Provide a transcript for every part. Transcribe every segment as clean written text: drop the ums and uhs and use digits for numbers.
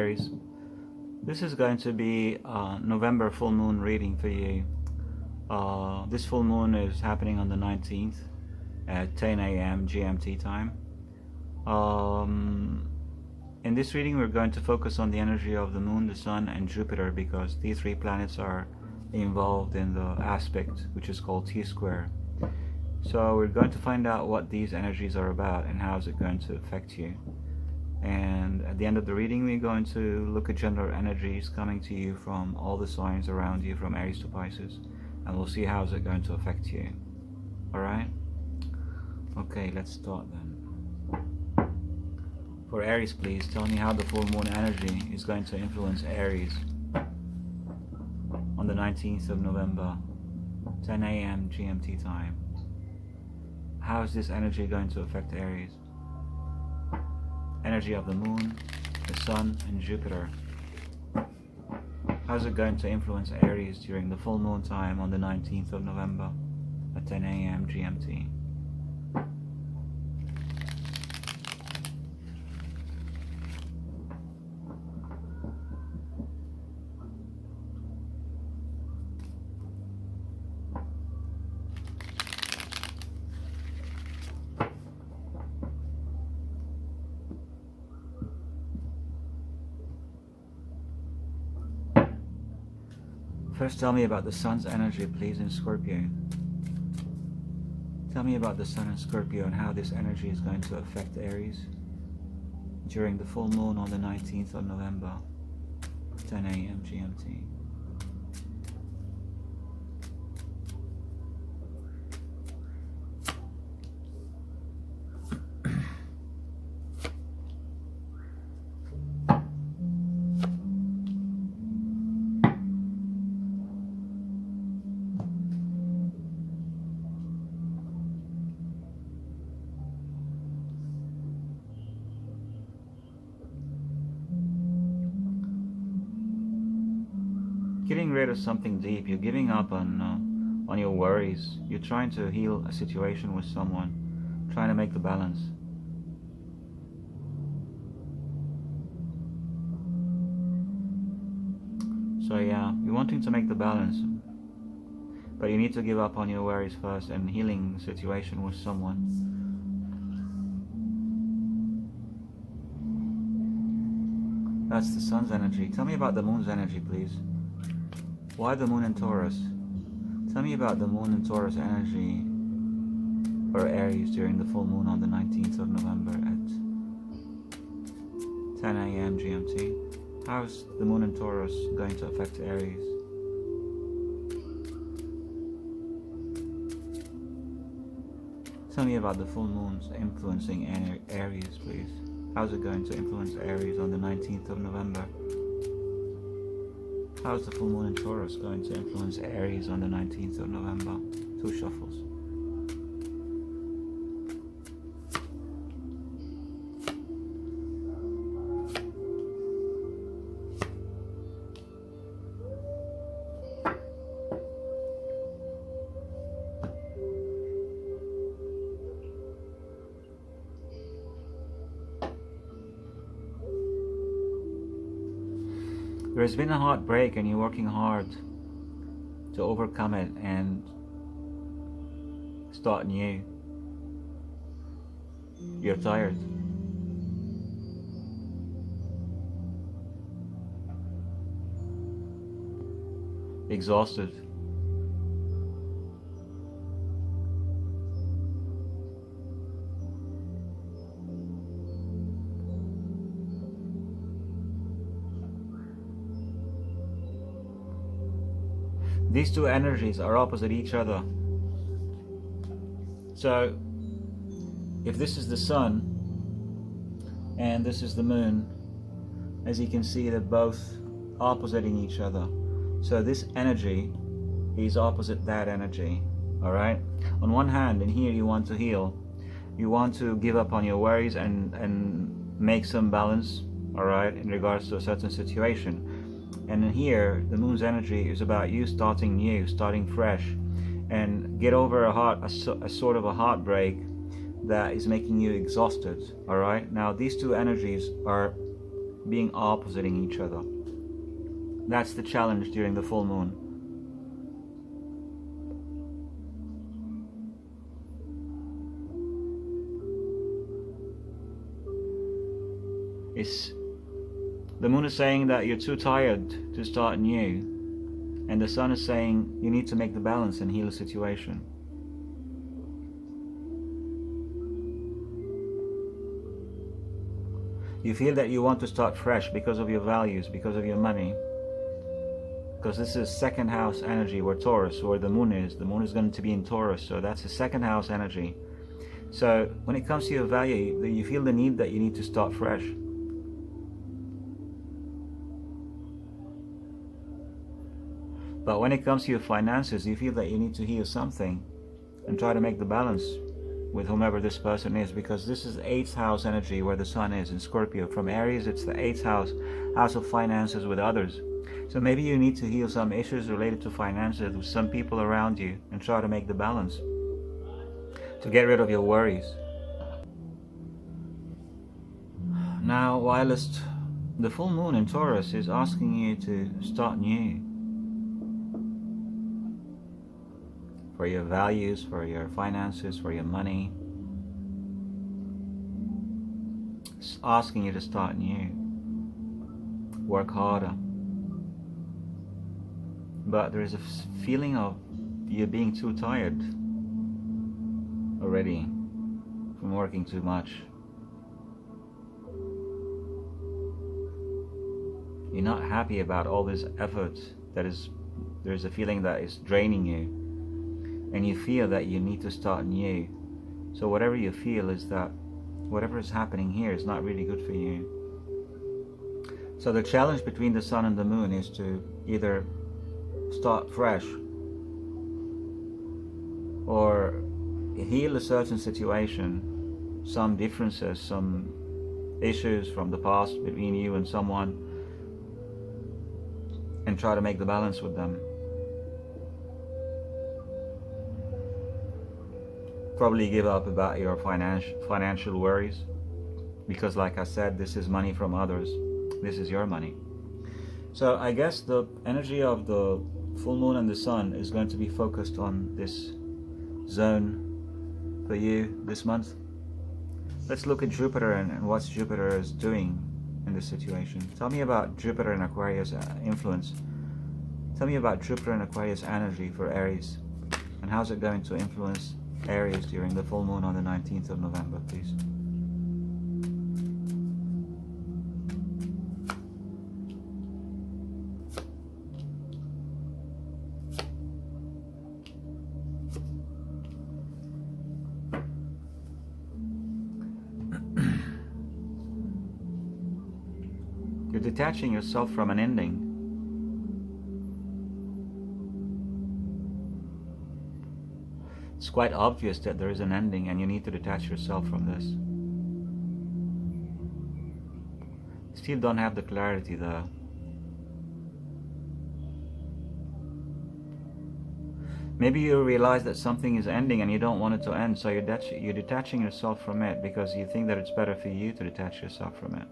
Aries. This is going to be a November full moon reading for you. This full moon is happening on the 19th at 10 a.m. GMT time. In this reading we're going to focus on the energy of the moon, the sun and Jupiter, because these three planets are involved in the aspect which is called T-square. So we're going to find out what these energies are about and how is it going to affect you. And at the end of the reading we're going to look at general energies coming to you from all the signs around you, from Aries to Pisces, and we'll see how is it going to affect you. Alright? Okay, let's start then. For Aries, please tell me how the full moon energy is going to influence Aries on the 19th of November, 10 a.m. GMT time. How is this energy going to affect Aries? Energy of the moon, the sun and Jupiter. How is it going to influence Aries during the full moon time on the 19th of November at 10 a.m. GMT? First, tell me about the sun's energy, please, in Scorpio. Tell me about the sun in Scorpio and how this energy is going to affect Aries during the full moon on the 19th of November, 10 a.m. GMT. Getting rid of something deep. You're giving up on your worries. You're trying to heal a situation with someone, trying to make the balance. So yeah, you're wanting to make the balance, but you need to give up on your worries first and healing the situation with someone. That's the sun's energy. Tell me about the moon's energy, please. Why the moon in Taurus? Tell me about the moon in Taurus energy for Aries during the full moon on the 19th of November at 10 a.m. GMT. How is the moon in Taurus going to affect Aries? Tell me about the full moons influencing Aries, please. How's it going to influence Aries on the 19th of November? How is the full moon in Taurus going to influence Aries on the 19th of November? 2 shuffles. There's been a heartbreak and you're working hard to overcome it and start new. You're tired. Exhausted. These two energies are opposite each other. So, if this is the sun and this is the moon, as you can see, they're both oppositing each other. So this energy is opposite that energy. Alright? On one hand, in here you want to heal. You want to give up on your worries and make some balance, alright, in regards to a certain situation. And in here, the moon's energy is about you starting new, starting fresh, and get over a sort of a heartbreak that is making you exhausted. All right. Now, these two energies are being oppositing each other. That's the challenge during the full moon. The moon is saying that you're too tired to start new, and the sun is saying you need to make the balance and heal the situation. You feel that you want to start fresh because of your values, because of your money, because this is second house energy, where Taurus, where the moon is going to be in Taurus, so that's the second house energy. So when it comes to your value, you feel the need that you need to start fresh. But when it comes to your finances, you feel that you need to heal something and try to make the balance with whomever this person is, because this is 8th house energy where the sun is in Scorpio. From Aries, it's the 8th house of finances with others. So maybe you need to heal some issues related to finances with some people around you and try to make the balance, to get rid of your worries. Now, whilst the full moon in Taurus is asking you to start new, for your values, for your finances, for your money. It's asking you to start new. Work harder. But there is a feeling of you being too tired already from working too much. You're not happy about all this effort there's a feeling that is draining you. And you feel that you need to start new. So whatever you feel is that whatever is happening here is not really good for you. So the challenge between the sun and the moon is to either start fresh or heal a certain situation, some differences, some issues from the past between you and someone, and try to make the balance with them. Probably give up about your financial worries, because like I said, this is money from others. This is your money. So I guess the energy of the full moon and the sun is going to be focused on this zone for you this month. Let's look at Jupiter and what Jupiter is doing in this situation. Tell me about Jupiter and Aquarius influence. Tell me about Jupiter and Aquarius energy for Aries, and how's it going to influence Aries during the full moon on the 19th of November, please. You're detaching yourself from an ending. It's quite obvious that there is an ending, and you need to detach yourself from this. Still don't have the clarity though. Maybe you realize that something is ending and you don't want it to end, so you're detaching yourself from it because you think that it's better for you to detach yourself from it.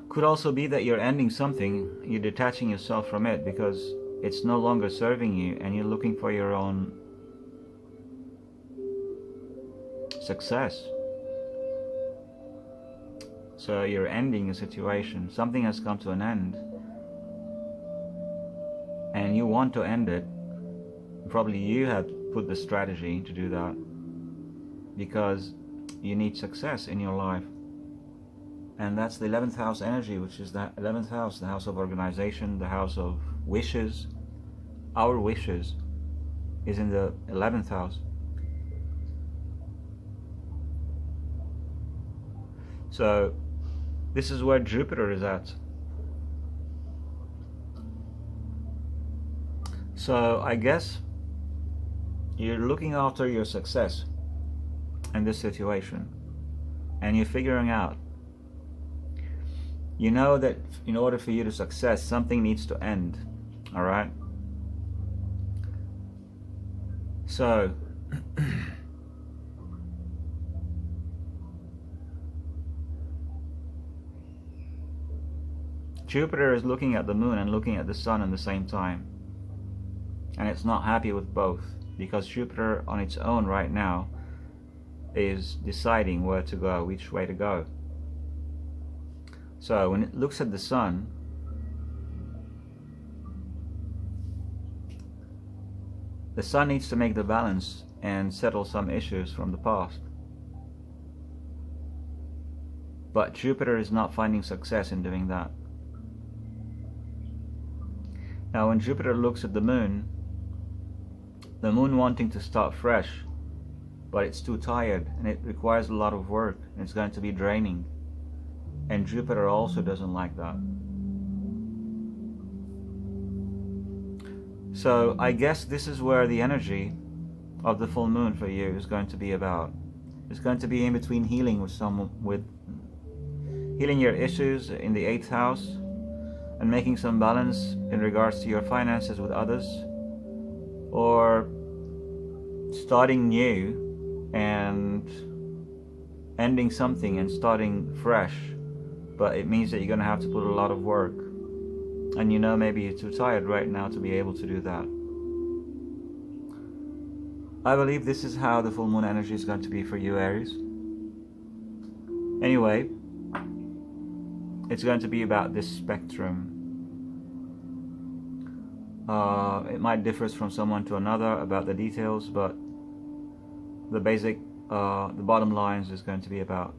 Could also be that you're ending something, you're detaching yourself from it because it's no longer serving you and you're looking for your own success. So you're ending a situation, something has come to an end and you want to end it. Probably you had put the strategy to do that because you need success in your life. And that's the 11th house energy, which is the 11th house, the house of organization, the house of wishes. Our wishes is in the 11th house. So this is where Jupiter is at. So I guess you're looking after your success in this situation, and you're figuring out, you know that in order for you to success, something needs to end. All right? So Jupiter is looking at the moon and looking at the sun at the same time, and it's not happy with both, because Jupiter on its own right now is deciding where to go, which way to go. So when it looks at the sun, the sun needs to make the balance and settle some issues from the past. But Jupiter is not finding success in doing that. Now when Jupiter looks at the moon wanting to start fresh, but it's too tired and it requires a lot of work and it's going to be draining. And Jupiter also doesn't like that. So I guess this is where the energy of the full moon for you is going to be about. It's going to be in between healing with healing your issues in the 8th house and making some balance in regards to your finances with others, or starting new and ending something and starting fresh. But it means that you're going to have to put a lot of work, and you know maybe you're too tired right now to be able to do that. I believe this is how the full moon energy is going to be for you, Aries. Anyway, it's going to be about this spectrum. It might differ from someone to another about the details, but the basic, the bottom lines is going to be about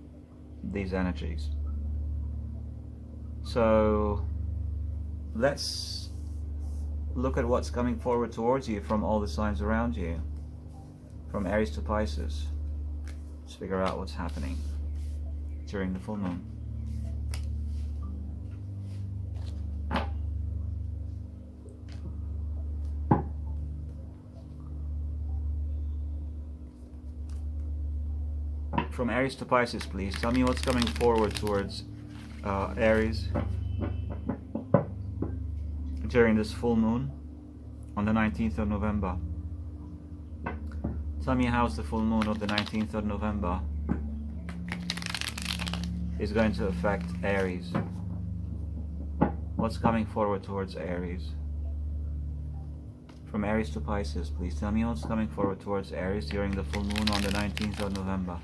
these energies. So let's look at what's coming forward towards you from all the signs around you, from Aries to Pisces. Let's figure out what's happening during the full moon. From Aries to Pisces, please tell me what's coming forward towards Aries during this full moon on the 19th of November. Tell me how's the full moon of the 19th of November is going to affect Aries. What's coming forward towards Aries? From Aries to Pisces, please tell me what's coming forward towards Aries during the full moon on the 19th of November.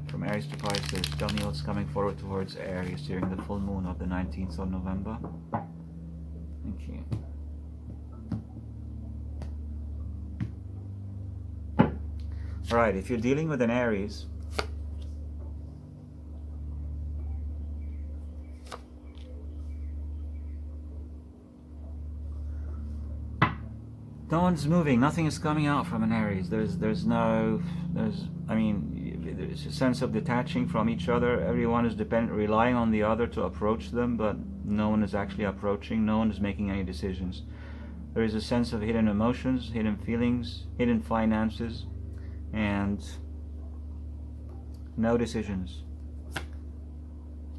From Aries to Pisces, tell me what's coming forward towards Aries during the full moon of the 19th of November. Thank you. Alright, if you're dealing with an Aries, no one's moving, nothing is coming out from an Aries. There's a sense of detaching from each other. Everyone is relying on the other to approach them, but no one is actually approaching, no one is making any decisions. There is a sense of hidden emotions, hidden feelings, hidden finances, and no decisions.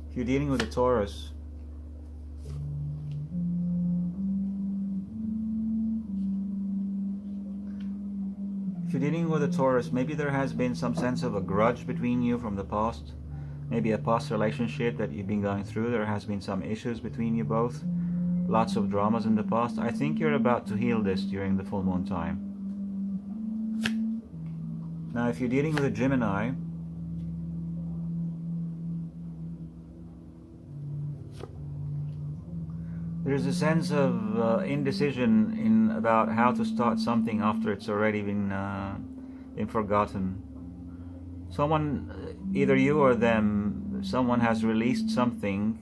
If you're dealing with a Taurus, maybe there has been some sense of a grudge between you from the past. Maybe a past relationship that you've been going through. There has been some issues between you both. Lots of dramas in the past. I think you're about to heal this during the full moon time. Now, if you're dealing with a Gemini, there's a sense of indecision about how to start something after it's already been forgotten. Someone, either you or them, someone has released something.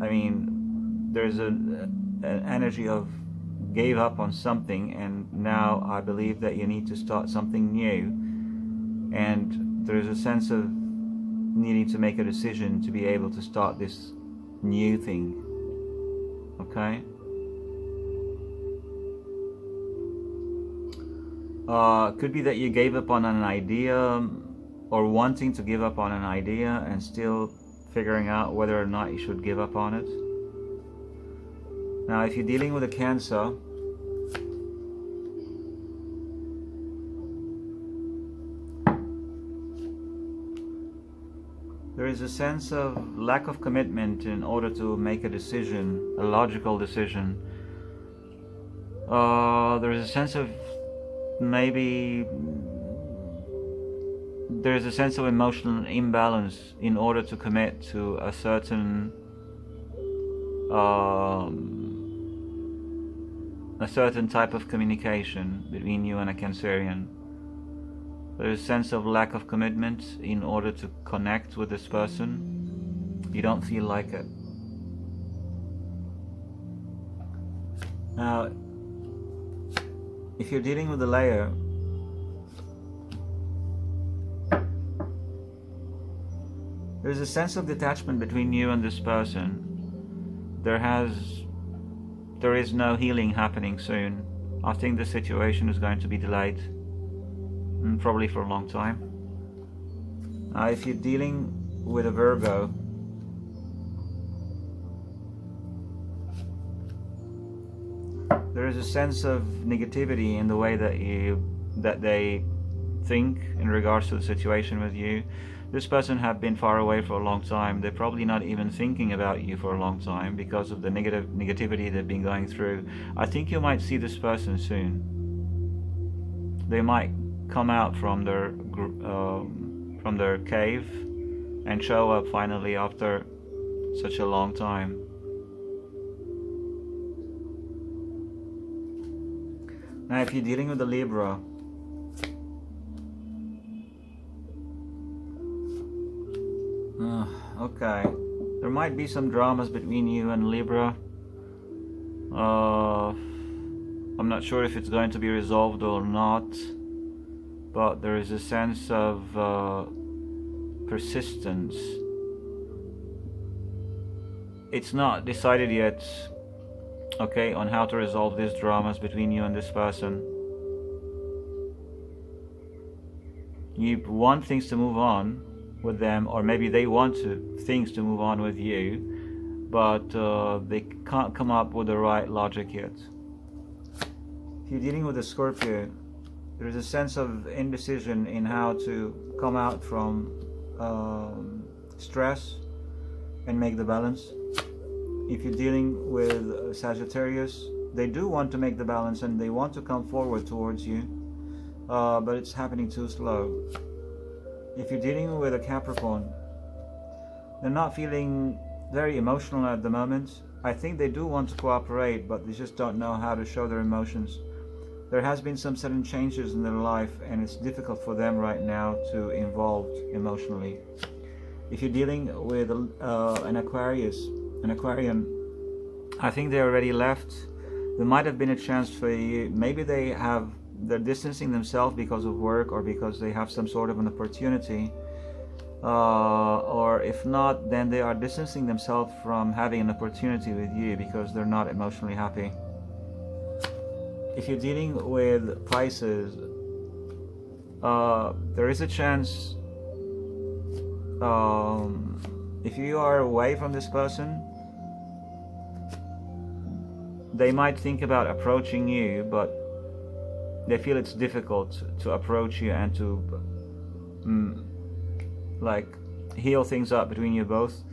I mean, there's an energy of gave up on something, and now I believe that you need to start something new. And there's a sense of needing to make a decision to be able to start this new thing. Okay? Could be that you gave up on an idea, or wanting to give up on an idea and still figuring out whether or not you should give up on it. Now, if you're dealing with a Cancer, there is a sense of lack of commitment in order to make a decision, a logical decision. There is a sense of there's a sense of emotional imbalance in order to commit to a certain type of communication between you and a Cancerian. There's a sense of lack of commitment in order to connect with this person. You don't feel like it. Now, if you're dealing with a layer, there's a sense of detachment between you and this person. There is no healing happening soon. I think the situation is going to be delayed, probably for a long time. If you're dealing with a Virgo, there is a sense of negativity in the way that they think in regards to the situation with you. This person have been far away for a long time. They're probably not even thinking about you for a long time because of the negativity they've been going through. I think you might see this person soon. They might come out from their cave and show up finally after such a long time. Now, if you're dealing with a Libra, okay, there might be some dramas between you and Libra. I'm not sure if it's going to be resolved or not, but there is a sense of persistence. It's not decided yet, okay, on how to resolve these dramas between you and this person. You want things to move on with them, or maybe they want things to move on with you, but they can't come up with the right logic yet. If you're dealing with a Scorpio, there is a sense of indecision in how to come out from stress and make the balance. If you're dealing with Sagittarius, they do want to make the balance and they want to come forward towards you, but it's happening too slow. If you're dealing with a Capricorn, they're not feeling very emotional at the moment. I think they do want to cooperate, but they just don't know how to show their emotions. There has been some sudden changes in their life and it's difficult for them right now to involve emotionally. If you're dealing with an Aquarian, I think they already left. There might have been a chance for you. Maybe they're distancing themselves because of work or because they have some sort of an opportunity. Or if not, then they are distancing themselves from having an opportunity with you because they're not emotionally happy. If you're dealing with Pisces, there is a chance, if you are away from this person, they might think about approaching you, but they feel it's difficult to approach you and to like heal things up between you both,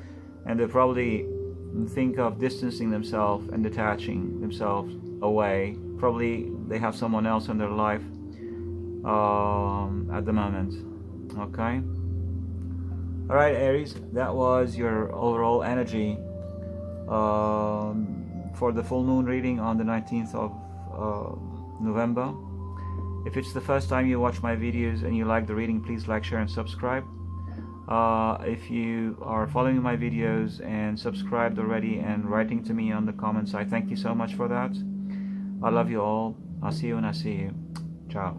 and they probably think of distancing themselves and detaching themselves away. Probably they have someone else in their life at the moment. Okay, all right, Aries, that was your overall energy for the full moon reading on the 19th of November. If it's the first time you watch my videos and you like the reading, please like, share and subscribe. If you are following my videos and subscribed already and writing to me on the comments, I thank you so much for that. I love you all. I'll see you when I see you. Ciao.